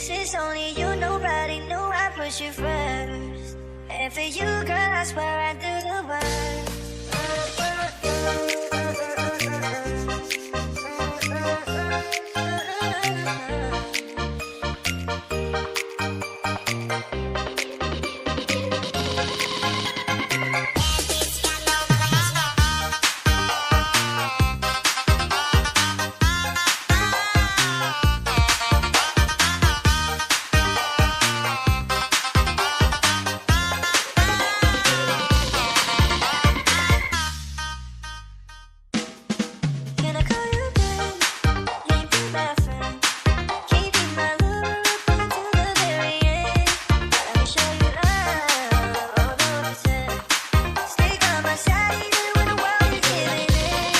Since only you, nobody knew I put you first. And for you, girl, I swear I do the work. Can I call you babe? Can you be my friend? Can you be my lover up until the very end? Let me show you love, although if it's sad. Stay by my side even when the world is giving in.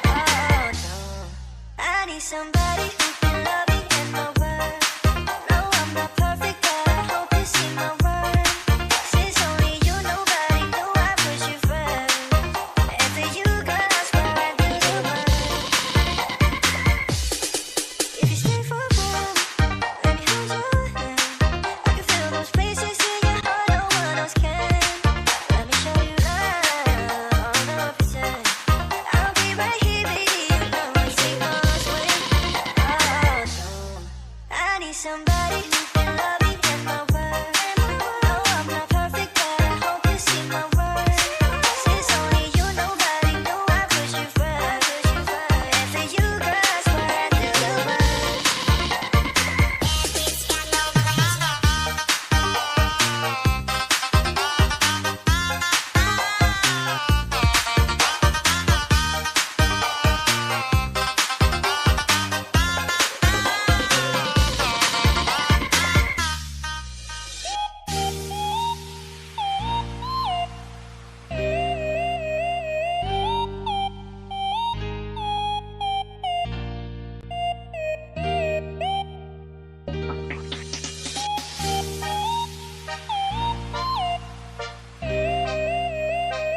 Oh no, I need somebody who can love me and my word. No, I'm not perfect, but I hope you see my worth. Since only you, nobody knew I put you first. And for you, girl, I swear I do the work. If you stay for a while, let me hold your hand. I can feel those places in your heart no one else can. Let me show you love, although if it's sad. I'll be right here, baby, you know I take my swing. Oh no, I need somebody who can love